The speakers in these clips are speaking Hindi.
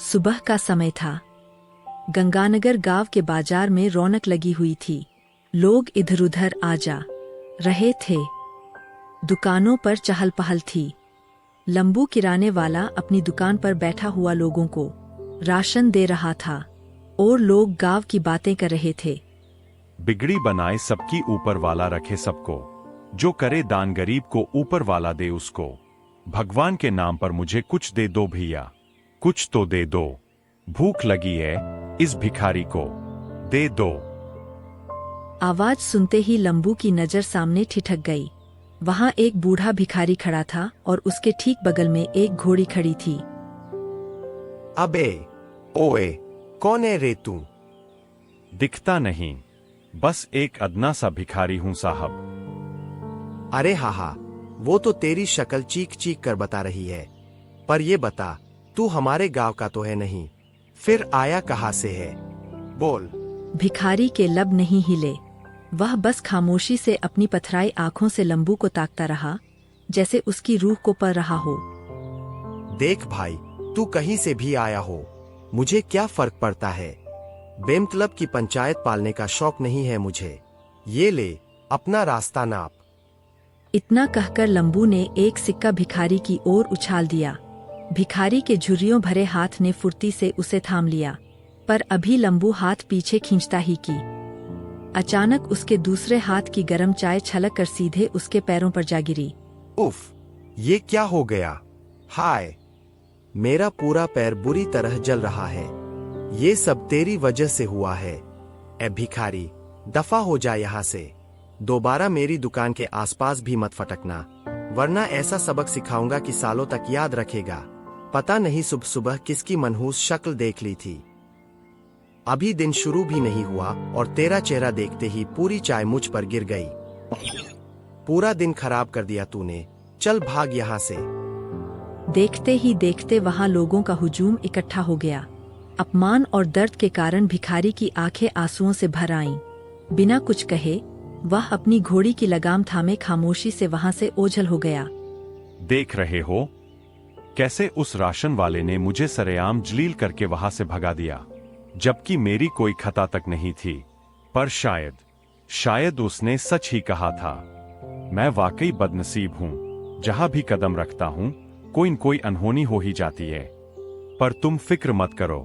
सुबह का समय था। गंगानगर गांव के बाजार में रौनक लगी हुई थी। लोग इधर-उधर आ जा रहे थे। दुकानों पर चहल पहल थी। लंबू किराने वाला अपनी दुकान पर बैठा हुआ लोगों को राशन दे रहा था और लोग गांव की बातें कर रहे थे। बिगड़ी बनाए सबकी ऊपर वाला रखे सबको, जो करे दान गरीब को ऊपर वाला दे उसको। भगवान के नाम पर मुझे कुछ दे दो भैया, कुछ तो दे दो। भूख लगी है इस भिखारी को, दे दो। आवाज सुनते ही लंबू की नजर सामने ठिठक गई। वहां एक बूढ़ा भिखारी खड़ा था और उसके ठीक बगल में एक घोड़ी खड़ी थी। अबे ओए, कौन है रे तू? दिखता नहीं, बस एक अदना सा भिखारी हूं साहब। अरे हा, वो तो तेरी शक्ल चीख चीख कर बता रही है। पर ये बता, तू हमारे गांव का तो है नहीं, फिर आया कहां से है? बोल। भिखारी के लब नहीं हिले। वह बस खामोशी से अपनी पथराई आंखों से लंबू को ताकता रहा, जैसे उसकी रूह को पढ़ रहा हो। देख भाई, तू कहीं से भी आया हो, मुझे क्या फर्क पड़ता है। बेमतलब की पंचायत पालने का शौक नहीं है मुझे। ये ले अपना रास्ता नाप। इतना कहकर लंबू ने एक सिक्का भिखारी की ओर उछाल दिया। भिखारी के झुर्रियों भरे हाथ ने फुर्ती से उसे थाम लिया, पर अभी लंबू हाथ पीछे खींचता ही की अचानक उसके दूसरे हाथ की गर्म चाय छलक कर सीधे उसके पैरों पर जा गिरी। उफ, ये क्या हो गया? हाय, मेरा पूरा पैर बुरी तरह जल रहा है। ये सब तेरी वजह से हुआ है। ए भिखारी, दफा हो जा यहाँ से। दोबारा मेरी दुकान के आसपास भी मत फटकना, वरना ऐसा सबक सिखाऊंगा कि सालों तक याद रखेगा। पता नहीं सुबह सुबह किसकी मनहूस शक्ल देख ली थी। अभी दिन शुरू भी नहीं हुआ और तेरा चेहरा देखते ही पूरी चाय मुझ पर गिर गई। पूरा दिन खराब कर दिया तूने, चल भाग यहाँ से। देखते ही देखते वहां लोगों का हुजूम इकट्ठा हो गया। अपमान और दर्द के कारण भिखारी की आंखें आंसुओं से भर आईं। बिना कुछ कहे वह अपनी घोड़ी की लगाम थामे खामोशी से वहां से ओझल हो गया। देख रहे हो कैसे उस राशन वाले ने मुझे सरेआम जलील करके वहां से भगा दिया, जबकि मेरी कोई खता तक नहीं थी। पर शायद उसने सच ही कहा था। मैं वाकई बदनसीब हूं, जहां भी कदम रखता हूं कोई न कोई अनहोनी हो ही जाती है। पर तुम फिक्र मत करो,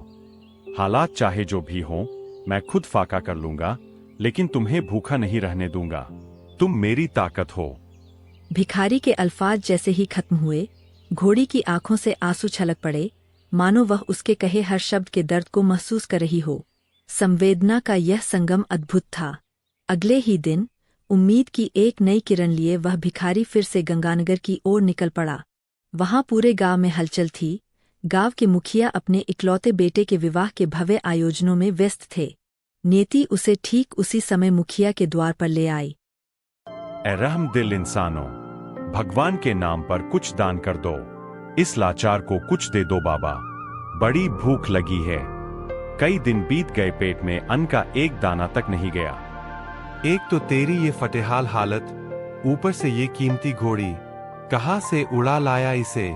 हालात चाहे जो भी हों मैं खुद फाका कर लूंगा, लेकिन तुम्हें भूखा नहीं रहने दूंगा। तुम मेरी ताकत हो। भिखारी के अल्फाज जैसे ही खत्म हुए, घोड़ी की आंखों से आंसू छलक पड़े, मानो वह उसके कहे हर शब्द के दर्द को महसूस कर रही हो। संवेदना का यह संगम अद्भुत था। अगले ही दिन उम्मीद की एक नई किरण लिए वह भिखारी फिर से गंगानगर की ओर निकल पड़ा। वहां पूरे गांव में हलचल थी। गांव के मुखिया अपने इकलौते बेटे के विवाह के भव्य आयोजनों में व्यस्त थे। नियति उसे ठीक उसी समय मुखिया के द्वार पर ले आई। ए रहम दिल इंसानों, भगवान के नाम पर कुछ दान कर दो। इस लाचार को कुछ दे दो बाबा, बड़ी भूख लगी है। कई दिन बीत गए, पेट में अन्न का एक दाना तक नहीं गया। एक तो तेरी ये फटेहाल हालत, ऊपर से ये कीमती घोड़ी, कहां से उड़ा लाया इसे?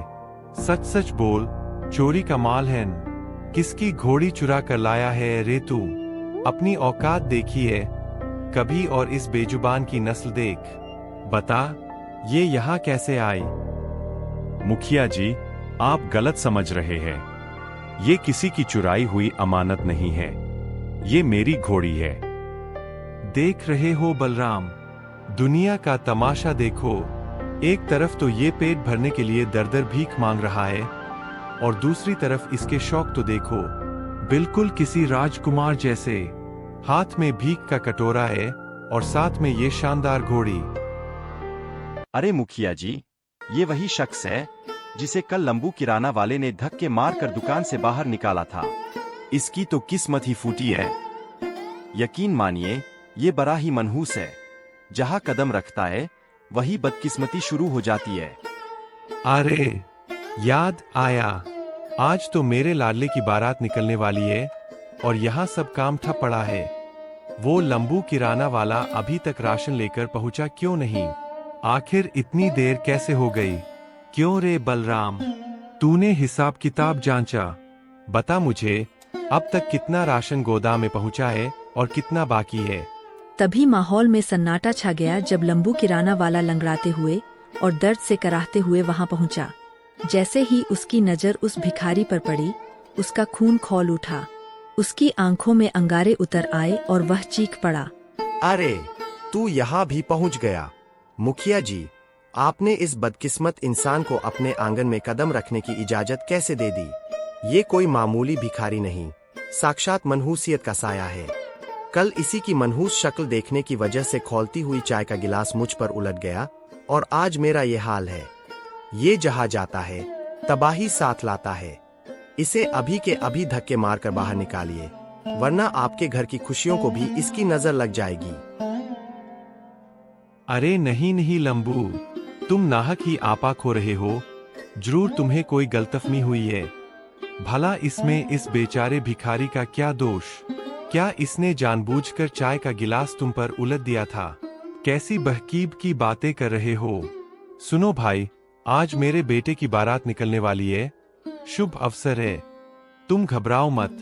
सच सच बोल, चोरी का माल है न? किसकी घोड़ी चुरा कर लाया है रे तू? अपनी औकात देखी है कभी, और इस बेजुबान की नस्ल देख। बता, ये यहाँ कैसे आई? मुखिया जी, आप गलत समझ रहे हैं। ये किसी की चुराई हुई अमानत नहीं है, ये मेरी घोड़ी है। देख रहे हो बलराम, दुनिया का तमाशा देखो। एक तरफ तो ये पेट भरने के लिए दर दर भीख मांग रहा है, और दूसरी तरफ इसके शौक तो देखो, बिल्कुल किसी राजकुमार जैसे। हाथ में भीख का कटोरा है और साथ में ये शानदार घोड़ी। अरे मुखिया जी, ये वही शख्स है जिसे कल लंबू किराना वाले ने धक्के मारकर दुकान से बाहर निकाला था। इसकी तो किस्मत ही फूटी है। यकीन मानिए, ये बड़ा ही मनहूस है। जहां कदम रखता है वही बदकिस्मती शुरू हो जाती है। अरे याद आया, आज तो मेरे लाडले की बारात निकलने वाली है और यहाँ सब काम ठप पड़ा है। वो लंबू किराना वाला अभी तक राशन लेकर पहुंचा क्यों नहीं? आखिर इतनी देर कैसे हो गई? क्यों रे बलराम, तूने हिसाब किताब जांचा? बता मुझे, अब तक कितना राशन गोदाम में पहुंचा है और कितना बाकी है? तभी माहौल में सन्नाटा छा गया जब लंबू किराना वाला लंगड़ाते हुए और दर्द से कराहते हुए वहां पहुंचा। जैसे ही उसकी नजर उस भिखारी पर पड़ी, उसका खून खौल उठा। उसकी आंखों में अंगारे उतर आए और वह चीख पड़ा। अरे, तू यहाँ भी पहुँच गया। मुखिया जी, आपने इस बदकिस्मत इंसान को अपने आंगन में कदम रखने की इजाजत कैसे दे दी? ये कोई मामूली भिखारी नहीं, साक्षात मनहूसियत का साया है। कल इसी की मनहूस शक्ल देखने की वजह से खौलती हुई चाय का गिलास मुझ पर उलट गया और आज मेरा ये हाल है। ये जहाँ जाता है, तबाही साथ लाता है। इसे अभी के अभी धक्के मारकर बाहर निकालिए, वरना आपके घर की खुशियों को भी इसकी नजर लग जाएगी। अरे नहीं नहीं लंबू, तुम नाहक ही आपा खो रहे हो। जरूर तुम्हें कोई गलतफहमी हुई है। भला इसमें इस बेचारे भिखारी का क्या दोष? क्या इसने जानबूझकर चाय का गिलास तुम पर उलट दिया था? कैसी बहकीब की बातें कर रहे हो? सुनो भाई, आज मेरे बेटे की बारात निकलने वाली है। शुभ अवसर है, तुम घबराओ मत।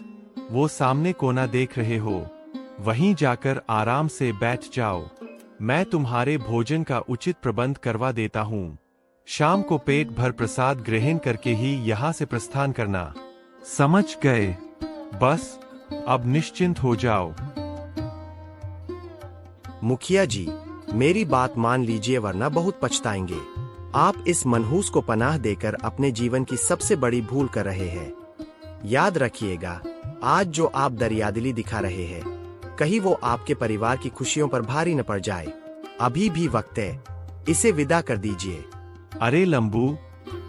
वो सामने कोना देख रहे हो, वहीं जाकर आराम से बैठ जाओ। मैं तुम्हारे भोजन का उचित प्रबंध करवा देता हूँ। शाम को पेट भर प्रसाद ग्रहण करके ही यहाँ से प्रस्थान करना। समझ गए? बस अब निश्चिंत हो जाओ। मुखिया जी, मेरी बात मान लीजिए, वरना बहुत पछताएंगे। आप इस मनहूस को पनाह देकर अपने जीवन की सबसे बड़ी भूल कर रहे हैं। याद रखिएगा, आज जो आप दरियादिली दिखा रहे हैं, कहीं वो आपके परिवार की खुशियों पर भारी न पड़ जाए। अभी भी वक्त है, इसे विदा कर दीजिए। अरे लंबू,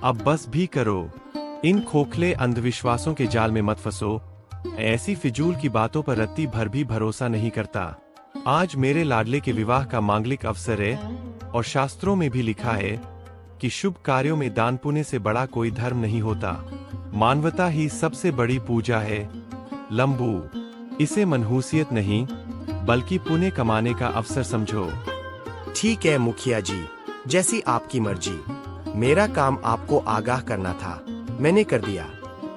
अब बस भी करो। इन खोखले अंधविश्वासों के जाल में मत फंसो। ऐसी फिजूल की बातों पर रत्ती भर भी भरोसा नहीं करता। आज मेरे लाडले के विवाह का मांगलिक अवसर है और शास्त्रों में भी लिखा है कि शुभ कार्यों में दान पुण्य से बड़ा कोई धर्म नहीं होता। मानवता ही सबसे बड़ी पूजा है। लंबू, इसे मनहूसियत नहीं बल्कि पुण्य कमाने का अवसर समझो। ठीक है मुखिया जी, जैसी आपकी मर्जी। मेरा काम आपको आगाह करना था, मैंने कर दिया।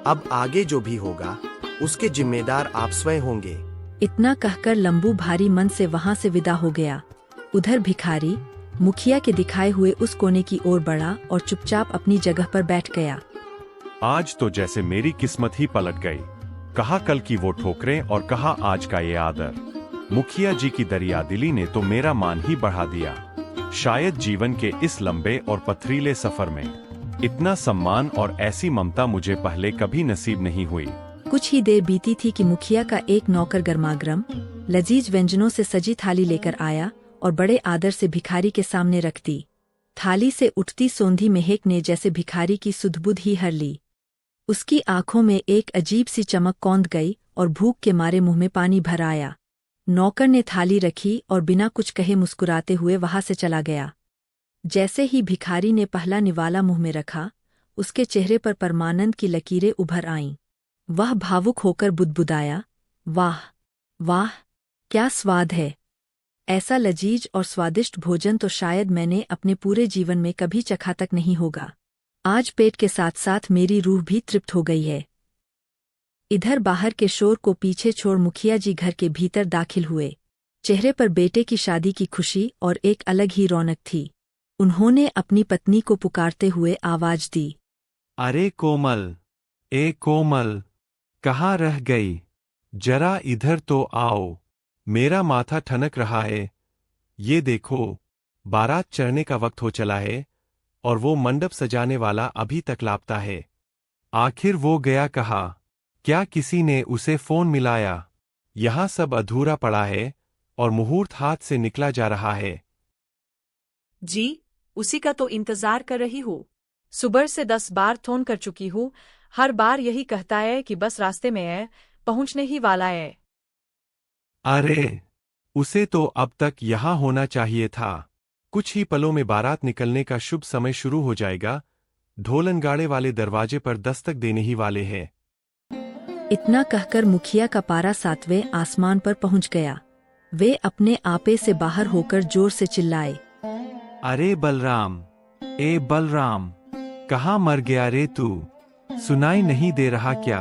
अब आगे जो भी होगा उसके जिम्मेदार आप स्वयं होंगे। इतना कहकर लंबू भारी मन से वहां से विदा हो गया। उधर भिखारी मुखिया के दिखाए हुए उस कोने की ओर बढ़ा और चुपचाप अपनी जगह पर बैठ गया। आज तो जैसे मेरी किस्मत ही पलट गई। कहा कल की वो ठोकरें और कहा आज का ये आदर। मुखिया जी की दरियादिली ने तो मेरा मान ही बढ़ा दिया। शायद जीवन के इस लंबे और पथरीले सफर में इतना सम्मान और ऐसी ममता मुझे पहले कभी नसीब नहीं हुई। कुछ ही देर बीती थी कि मुखिया का एक नौकर गर्मागरम लजीज व्यंजनों से सजी थाली लेकर आया और बड़े आदर से भिखारी के सामने रख दी। थाली से उठती सोंधी महक ने जैसे भिखारी की सुध-बुध ही हर ली। उसकी आंखों में एक अजीब सी चमक कौंध गई और भूख के मारे मुंह में पानी भर आया। नौकर ने थाली रखी और बिना कुछ कहे मुस्कुराते हुए वहां से चला गया। जैसे ही भिखारी ने पहला निवाला मुंह में रखा, उसके चेहरे पर परमानंद की लकीरें उभर आईं। वह भावुक होकर बुदबुदाया, वाह वाह, क्या स्वाद है! ऐसा लजीज और स्वादिष्ट भोजन तो शायद मैंने अपने पूरे जीवन में कभी चखा तक नहीं होगा। आज पेट के साथ साथ मेरी रूह भी तृप्त हो गई है। इधर बाहर के शोर को पीछे छोड़ मुखिया जी घर के भीतर दाखिल हुए। चेहरे पर बेटे की शादी की खुशी और एक अलग ही रौनक थी। उन्होंने अपनी पत्नी को पुकारते हुए आवाज दी, अरे कोमल, ए कोमल, कहाँ रह गई? जरा इधर तो आओ, मेरा माथा ठनक रहा है। ये देखो, बारात चढ़ने का वक्त हो चला है और वो मंडप सजाने वाला अभी तक लापता है। आखिर वो गया कहाँ? क्या किसी ने उसे फोन मिलाया? यहाँ सब अधूरा पड़ा है और मुहूर्त हाथ से निकला जा रहा है। जी, उसी का तो इंतजार कर रही हूँ। सुबह से 10 बार फोन कर चुकी हूँ। हर बार यही कहता है कि बस रास्ते में है, पहुंचने ही वाला है। अरे, उसे तो अब तक यहाँ होना चाहिए था। कुछ ही पलों में बारात निकलने का शुभ समय शुरू हो जाएगा। ढोलनगाड़े वाले दरवाजे पर दस्तक देने ही वाले हैं। इतना कहकर मुखिया का पारा 7वें आसमान पर पहुंच गया। वे अपने आपे से बाहर होकर जोर से चिल्लाए, अरे बलराम, ए बलराम, कहाँ मर गया रे तू? सुनाई नहीं दे रहा क्या?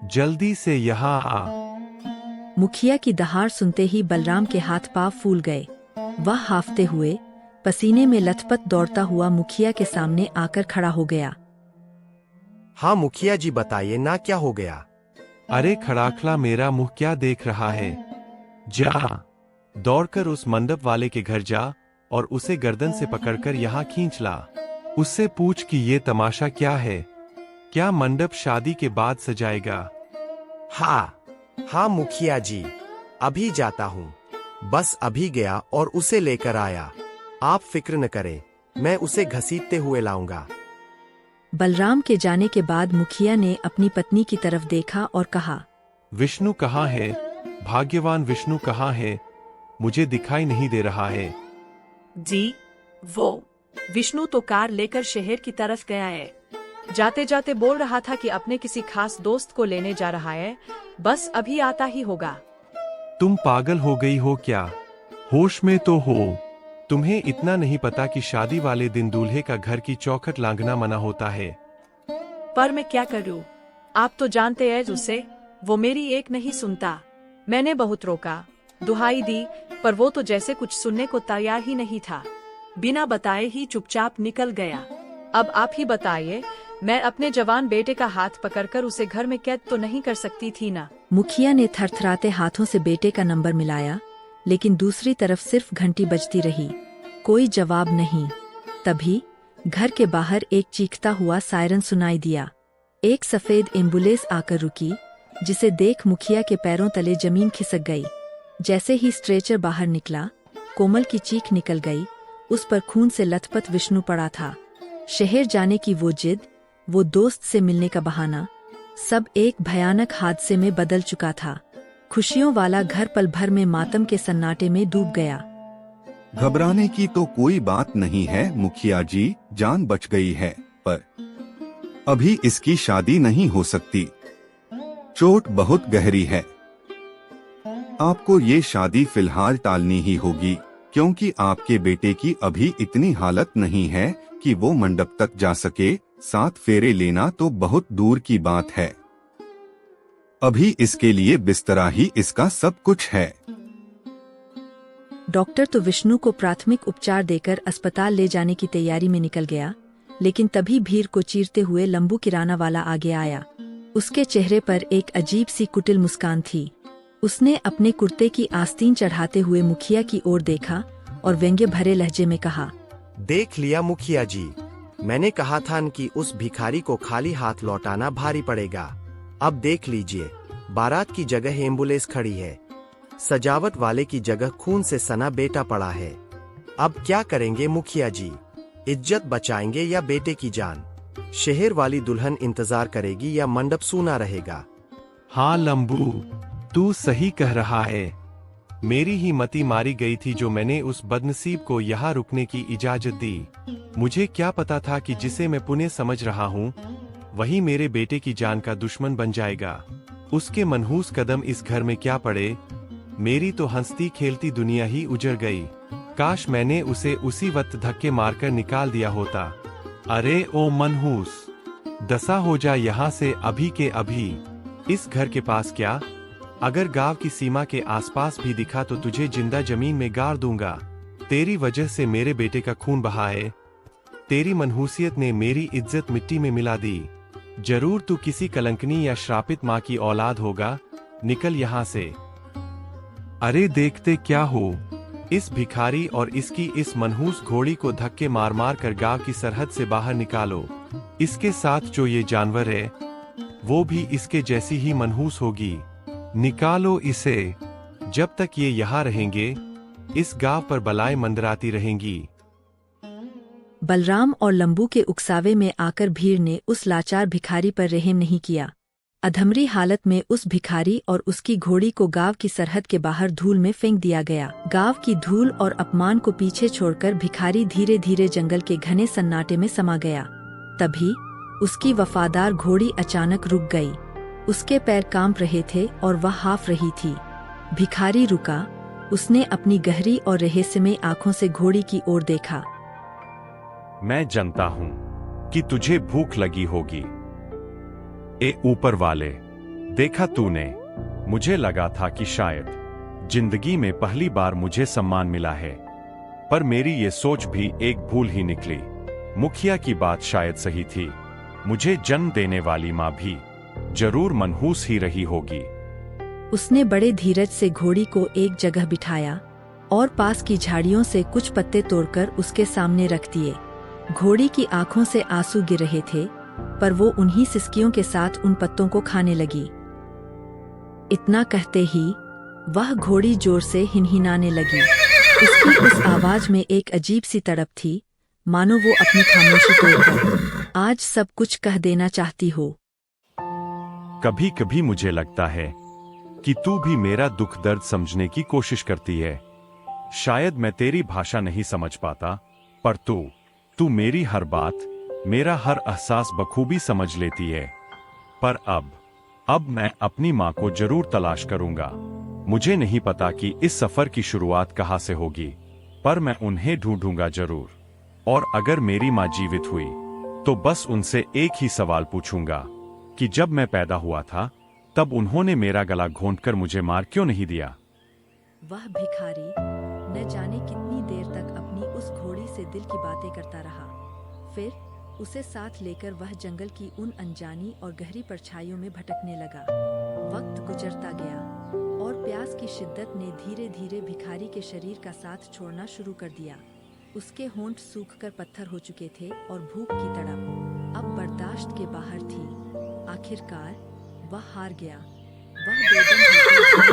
जल्दी से यहाँ आ। मुखिया की दहाड़ सुनते ही बलराम के हाथ पांव फूल गए। वह हाफते हुए, पसीने में लथपथ दौड़ता हुआ मुखिया के सामने आकर खड़ा हो गया। हाँ मुखिया जी बताइए ना, क्या हो गया? अरे खड़ाखड़ा, मेरा मुंह क्या देख रहा है? जा, दौड़कर उस मंडप वाले के घर जा और उसे गर्दन से पकड़कर यहाँ खींच ला। उससे पूछ कि ये तमाशा क्या है, क्या मंडप शादी के बाद सजाएगा? हाँ मुखिया जी, अभी जाता हूँ। बस अभी गया और उसे लेकर आया। आप फिक्र न करें, मैं उसे घसीटते हुए लाऊंगा। बलराम के जाने के बाद मुखिया ने अपनी पत्नी की तरफ देखा और कहा, विष्णु कहाँ है? भाग्यवान विष्णु कहाँ है? मुझे दिखाई नहीं दे रहा है। जी, वो विष्णु तो कार लेकर शहर की तरफ गया है। जाते जाते बोल रहा था कि अपने किसी खास दोस्त को लेने जा रहा है, बस अभी आता ही होगा। तुम पागल हो गई हो क्या? होश में तो हो? तुम्हें इतना नहीं पता कि शादी वाले दिन दूल्हे का घर की चौखट लांघना मना होता है? पर मैं क्या करूं? आप तो जानते हैं उसे, वो मेरी एक नहीं सुनता। मैंने बहुत रोका, दुहाई दी, पर वो तो जैसे कुछ सुनने को तैयार ही नहीं था। बिना बताए ही चुपचाप निकल गया। अब आप ही बताइए, मैं अपने जवान बेटे का हाथ पकड़कर उसे घर में कैद तो नहीं कर सकती थी ना? मुखिया ने थरथराते हाथों से बेटे का नंबर मिलाया, लेकिन दूसरी तरफ सिर्फ घंटी बजती रही, कोई जवाब नहीं। तभी घर के बाहर एक चीखता हुआ सायरन सुनाई दिया। एक सफेद एम्बुलेंस आकर रुकी, जिसे देख मुखिया के पैरों तले जमीन खिसक गई। जैसे ही स्ट्रेचर बाहर निकला, कोमल की चीख निकल गई। उस पर खून से लथपथ विष्णु पड़ा था। शहर जाने की वो जिद, वो दोस्त से मिलने का बहाना, सब एक भयानक हादसे में बदल चुका था। खुशियों वाला घर पल भर में मातम के सन्नाटे में डूब गया। घबराने की तो कोई बात नहीं है मुखिया जी, जान बच गई है, पर अभी इसकी शादी नहीं हो सकती। चोट बहुत गहरी है। आपको ये शादी फिलहाल टालनी ही होगी, क्योंकि आपके बेटे की अभी इतनी हालत नहीं है कि वो मंडप तक जा सके। 7 फेरे लेना तो बहुत दूर की बात है। अभी इसके लिए बिस्तरा ही इसका सब कुछ है। डॉक्टर तो विष्णु को प्राथमिक उपचार देकर अस्पताल ले जाने की तैयारी में निकल गया, लेकिन तभी भीड़ को चीरते हुए लंबू किराना वाला आगे आया। उसके चेहरे पर एक अजीब सी कुटिल मुस्कान थी। उसने अपने कुर्ते की आस्तीन चढ़ाते हुए मुखिया की ओर देखा और व्यंग्य भरे लहजे में कहा, देख लिया मुखिया जी, मैंने कहा था कि उस भिखारी को खाली हाथ लौटाना भारी पड़ेगा। अब देख लीजिए, बारात की जगह एम्बुलेंस खड़ी है, सजावट वाले की जगह खून से सना बेटा पड़ा है। अब क्या करेंगे मुखिया जी? इज्जत बचाएंगे या बेटे की जान? शहर वाली दुल्हन इंतजार करेगी या मंडप सूना रहेगा? हाँ लंबू, तू सही कह रहा है। मेरी ही मति मारी गई थी जो मैंने उस बदनसीब को यहाँ रुकने की इजाजत दी। मुझे क्या पता था कि जिसे मैं पुणे समझ रहा हूँ, वही मेरे बेटे की जान का दुश्मन बन जाएगा। उसके मनहूस कदम इस घर में क्या पड़े, मेरी तो हंसती खेलती दुनिया ही उजड़ गई। काश मैंने उसे उसी वक्त धक्के मारकर निकाल दिया होता। अरे ओ मनहूस, दसा हो जा यहाँ से अभी के अभी। इस घर के पास क्या, अगर गांव की सीमा के आसपास भी दिखा तो तुझे जिंदा जमीन में गाड़ दूंगा। तेरी वजह से मेरे बेटे का खून बहा है। तेरी मनहूसियत ने मेरी इज्जत मिट्टी में मिला दी। जरूर तू किसी कलंकनी या श्रापित माँ की औलाद होगा। निकल यहाँ से। अरे देखते क्या हो, इस भिखारी और इसकी इस मनहूस घोड़ी को धक्के मार मार कर गांव की सरहद से बाहर निकालो। इसके साथ जो ये जानवर है, वो भी इसके जैसी ही मनहूस होगी। निकालो इसे। जब तक ये यहाँ रहेंगे, इस गांव पर बलाएं मंडराती रहेंगी। बलराम और लंबू के उकसावे में आकर भीड़ ने उस लाचार भिखारी पर रहम नहीं किया। अधमरी हालत में उस भिखारी और उसकी घोड़ी को गांव की सरहद के बाहर धूल में फेंक दिया गया। गांव की धूल और अपमान को पीछे छोड़कर भिखारी धीरे धीरे जंगल के घने सन्नाटे में समा गया। तभी उसकी वफादार घोड़ी अचानक रुक गई। उसके पैर कांप रहे थे और वह हाफ रही थी। भिखारी रुका। उसने अपनी गहरी और रहस्यमय आंखों से घोड़ी की ओर देखा। मैं जानता हूं कि तुझे भूख लगी होगी। ए ऊपर वाले, देखा तूने, मुझे लगा था कि शायद जिंदगी में पहली बार मुझे सम्मान मिला है, पर मेरी ये सोच भी एक भूल ही निकली। मुखिया की बात शायद सही थी, मुझे जन्म देने वाली माँ भी जरूर मनहूस ही रही होगी। उसने बड़े धीरज से घोड़ी को एक जगह बिठाया और पास की झाड़ियों से कुछ पत्ते तोड़कर उसके सामने रख दिए। घोड़ी की आंखों से आंसू गिर रहे थे, पर वो उन्हीं सिसकियों के साथ उन पत्तों को खाने लगी। इतना कहते ही वह घोड़ी जोर से हिनहिनाने लगी। उसकी उस आवाज में एक अजीब सी तड़प थी, मानो वो अपनी खामोशी तोड़कर आज सब कुछ कह देना चाहती हो। कभी कभी मुझे लगता है कि तू भी मेरा दुख दर्द समझने की कोशिश करती है। शायद मैं तेरी भाषा नहीं समझ पाता, पर तू मेरी हर बात, मेरा हर एहसास बखूबी समझ लेती है। पर अब मैं अपनी माँ को जरूर तलाश करूंगा। मुझे नहीं पता कि इस सफर की शुरुआत कहाँ से होगी, पर मैं उन्हें ढूंढूंगा जरूर। और अगर मेरी माँ जीवित हुई तो बस उनसे एक ही सवाल पूछूंगा कि जब मैं पैदा हुआ था तब उन्होंने मेरा गला घोंटकर मुझे मार क्यों नहीं दिया। वह भिखारी न जाने कितनी देर तक अपनी उस घोड़ी से दिल की बातें करता रहा। फिर उसे साथ लेकर वह जंगल की उन अनजानी और गहरी परछाइयों में भटकने लगा। वक्त गुजरता गया और प्यास की शिद्दत ने धीरे धीरे भिखारी के शरीर का साथ छोड़ना शुरू कर दिया। उसके होंठ सूखकर पत्थर हो चुके थे और भूख की तड़प अब बर्दाश्त के बाहर थी। आखिरकार वह हार गया। वह बेदम होकर पड़ा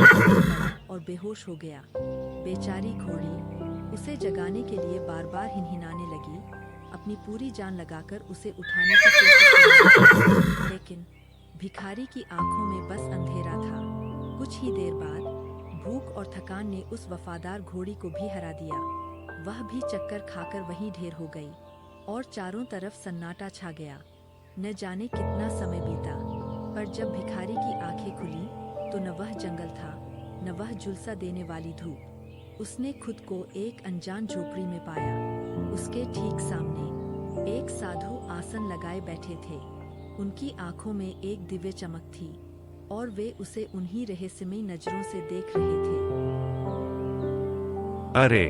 और बेहोश हो गया। बेचारी घोड़ी उसे जगाने के लिए बार बार हिनहिनाने लगी, अपनी पूरी जान लगाकर उसे उठाने की कोशिश करने, लेकिन भिखारी की आंखों में बस अंधेरा था। कुछ ही देर बाद भूख और थकान ने उस वफादार घोड़ी को भी हरा दिया। वह भी चक्कर खाकर वहीं ढेर हो गई और चारों तरफ सन्नाटा छा गया। न जाने कितना समय बीता, पर जब भिखारी की आंखें खुली तो न वह जंगल था, न वह झुलसा देने वाली धूप। उसने खुद को एक अनजान झोपड़ी में पाया। उसके ठीक सामने एक साधु आसन लगाए बैठे थे। उनकी आंखों में एक दिव्य चमक थी और वे उसे उन्हीं रहस्यमयी नजरों से देख रहे थे। अरे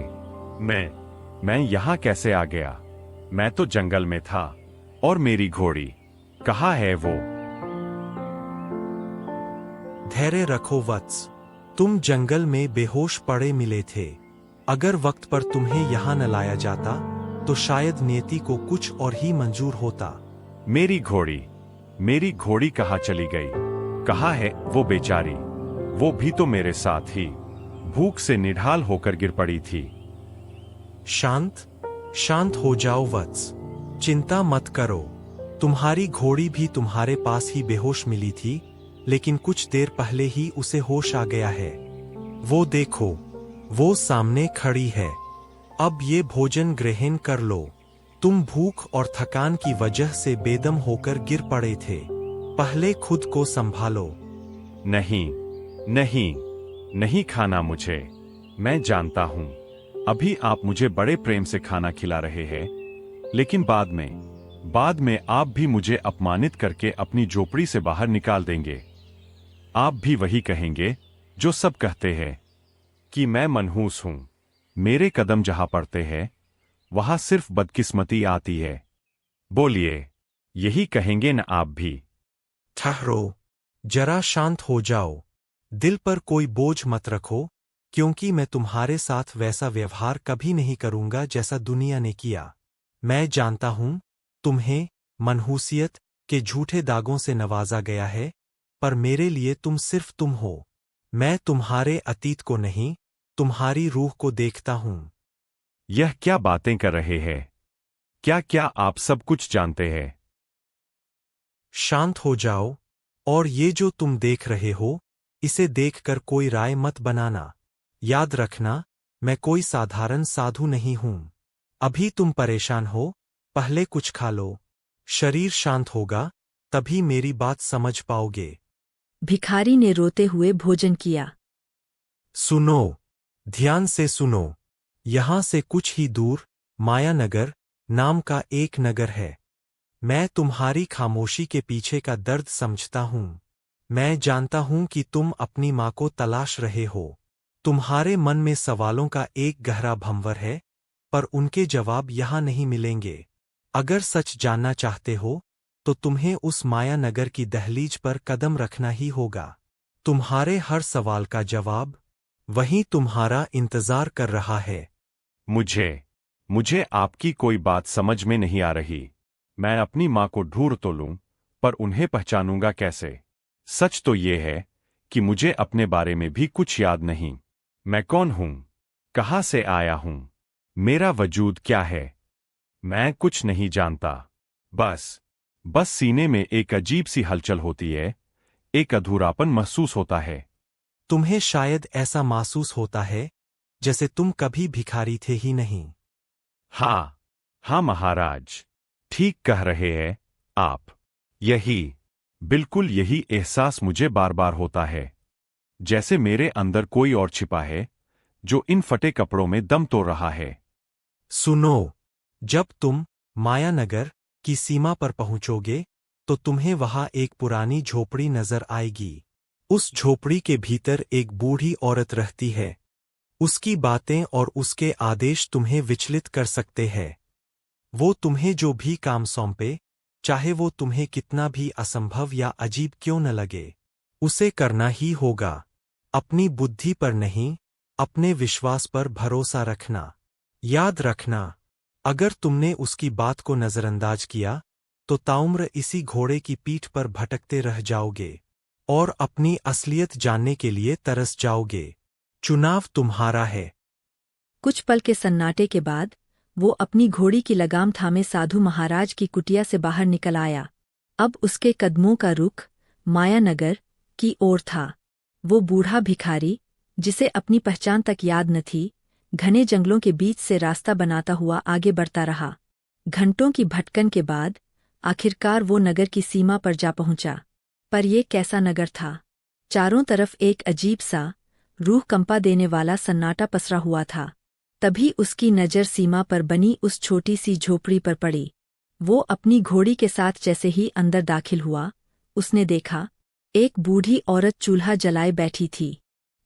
मैं यहाँ कैसे आ गया? मैं तो जंगल में था, और मेरी घोड़ी कहाँ है वो? धैर्य रखो वत्स, तुम जंगल में बेहोश पड़े मिले थे। अगर वक्त पर तुम्हें यहाँ न लाया जाता तो शायद नियति को कुछ और ही मंजूर होता। मेरी घोड़ी कहाँ चली गई? कहाँ है वो बेचारी? वो भी तो मेरे साथ ही भूख से निढाल होकर गिर पड़ी थी। शांत हो जाओ वत्स, चिंता मत करो। तुम्हारी घोड़ी भी तुम्हारे पास ही बेहोश मिली थी, लेकिन कुछ देर पहले ही उसे होश आ गया है। वो देखो, वो सामने खड़ी है। अब ये भोजन ग्रहण कर लो। तुम भूख और थकान की वजह से बेदम होकर गिर पड़े थे। पहले खुद को संभालो। नहीं खाना मुझे। मैं जानता हूं अभी आप मुझे बड़े प्रेम से खाना खिला रहे हैं, लेकिन बाद में आप भी मुझे अपमानित करके अपनी झोपड़ी से बाहर निकाल देंगे। आप भी वही कहेंगे जो सब कहते हैं कि मैं मनहूस हूं। मेरे कदम जहां पड़ते हैं वहां सिर्फ बदकिस्मती आती है। बोलिए, यही कहेंगे न आप भी? ठहरो, जरा शांत हो जाओ। दिल पर कोई बोझ मत रखो, क्योंकि मैं तुम्हारे साथ वैसा व्यवहार कभी नहीं करूंगा जैसा दुनिया ने किया। मैं जानता हूं तुम्हें मनहूसियत के झूठे दागों से नवाजा गया है, पर मेरे लिए तुम सिर्फ तुम हो। मैं तुम्हारे अतीत को नहीं, तुम्हारी रूह को देखता हूं। यह क्या बातें कर रहे हैं? क्या आप सब कुछ जानते हैं? शांत हो जाओ, और ये जो तुम देख रहे हो, इसे देखकर कोई राय मत बनाना। याद रखना, मैं कोई साधारण साधु नहीं हूं। अभी तुम परेशान हो, पहले कुछ खा लो। शरीर शांत होगा, तभी मेरी बात समझ पाओगे। भिखारी ने रोते हुए भोजन किया। सुनो, ध्यान से सुनो। यहां से कुछ ही दूर मायानगर नाम का एक नगर है। मैं तुम्हारी खामोशी के पीछे का दर्द समझता हूं। मैं जानता हूं कि तुम अपनी माँ को तलाश रहे हो। तुम्हारे मन में सवालों का एक गहरा भंवर है, पर उनके जवाब यहाँ नहीं मिलेंगे। अगर सच जानना चाहते हो, तो तुम्हें उस माया नगर की दहलीज पर कदम रखना ही होगा। तुम्हारे हर सवाल का जवाब वहीं तुम्हारा इंतजार कर रहा है। मुझे आपकी कोई बात समझ में नहीं आ रही। मैं अपनी माँ को ढूंढ तो लूं, पर उन्हें पहचानूंगा कैसे? सच तो ये है कि मुझे अपने बारे में भी कुछ याद नहीं। मैं कौन हूं? कहाँ से आया हूं? मेरा वजूद क्या है? मैं कुछ नहीं जानता। बस सीने में एक अजीब सी हलचल होती है, एक अधूरापन महसूस होता है। तुम्हें शायद ऐसा महसूस होता है जैसे तुम कभी भिखारी थे ही नहीं। हाँ महाराज, ठीक कह रहे हैं आप। बिल्कुल यही एहसास मुझे बार बार होता है, जैसे मेरे अंदर कोई और छिपा है जो इन फटे कपड़ों में दम तोड़ रहा है। सुनो, जब तुम मायानगर की सीमा पर पहुंचोगे, तो तुम्हें वहां एक पुरानी झोपड़ी नजर आएगी। उस झोपड़ी के भीतर एक बूढ़ी औरत रहती है। उसकी बातें और उसके आदेश तुम्हें विचलित कर सकते हैं। वो तुम्हें जो भी काम सौंपे, चाहे वो तुम्हें कितना भी असंभव या अजीब क्यों न लगे, उसे करना ही होगा। अपनी बुद्धि पर नहीं, अपने विश्वास पर भरोसा रखना। याद रखना, अगर तुमने उसकी बात को नजरअंदाज किया, तो ताउम्र इसी घोड़े की पीठ पर भटकते रह जाओगे और अपनी असलियत जानने के लिए तरस जाओगे। चुनाव तुम्हारा है। कुछ पल के सन्नाटे के बाद वो अपनी घोड़ी की लगाम थामे साधु महाराज की कुटिया से बाहर निकल आया। अब उसके कदमों का रुख मायानगर की ओर था। वो बूढ़ा भिखारी, जिसे अपनी पहचान तक याद न थी, घने जंगलों के बीच से रास्ता बनाता हुआ आगे बढ़ता रहा। घंटों की भटकन के बाद आखिरकार वो नगर की सीमा पर जा पहुंचा। पर ये कैसा नगर था? चारों तरफ एक अजीब सा, रूह कंपा देने वाला सन्नाटा पसरा हुआ था। तभी उसकी नज़र सीमा पर बनी उस छोटी सी झोपड़ी पर पड़ी। वो अपनी घोड़ी के साथ जैसे ही अंदर दाखिल हुआ, उसने देखा, एक बूढ़ी औरत चूल्हा जलाए बैठी थी।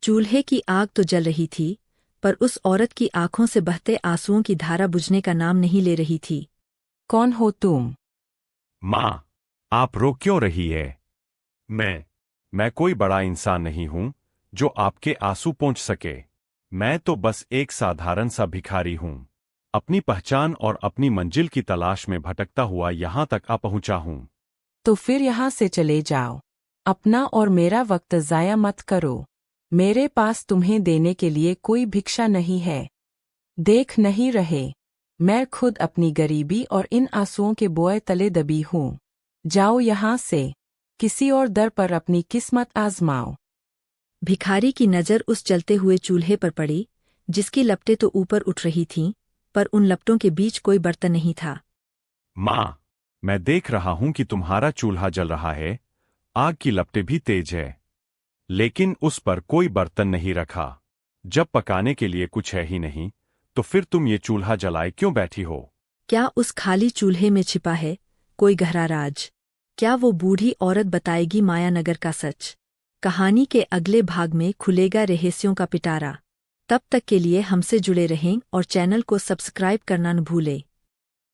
चूल्हे की आग तो जल रही थी, पर उस औरत की आंखों से बहते आंसुओं की धारा बुझने का नाम नहीं ले रही थी। कौन हो तुम? माँ, आप रो क्यों रही है? मैं कोई बड़ा इंसान नहीं हूं जो आपके आंसू पोंछ सके। मैं तो बस एक साधारण सा भिखारी हूं। अपनी पहचान और अपनी मंजिल की तलाश में भटकता हुआ यहां तक आ पहुंचा हूं। तो फिर यहाँ से चले जाओ। अपना और मेरा वक्त ज़ाया मत करो। मेरे पास तुम्हें देने के लिए कोई भिक्षा नहीं है। देख नहीं रहे, मैं खुद अपनी गरीबी और इन आंसुओं के बोए तले दबी हूँ। जाओ यहाँ से, किसी और दर पर अपनी किस्मत आजमाओ। भिखारी की नज़र उस जलते हुए चूल्हे पर पड़ी, जिसकी लपटें तो ऊपर उठ रही थीं, पर उन लपटों के बीच कोई बर्तन नहीं था। माँ, मैं देख रहा हूं कि तुम्हारा चूल्हा जल रहा है, आग की लपटें भी तेज है, लेकिन उस पर कोई बर्तन नहीं रखा। जब पकाने के लिए कुछ है ही नहीं, तो फिर तुम ये चूल्हा जलाए क्यों बैठी हो? क्या उस खाली चूल्हे में छिपा है कोई गहरा राज? क्या वो बूढ़ी औरत बताएगी मायानगर का सच? कहानी के अगले भाग में खुलेगा रहस्यों का पिटारा। तब तक के लिए हमसे जुड़े रहें और चैनल को सब्सक्राइब करना न भूलें।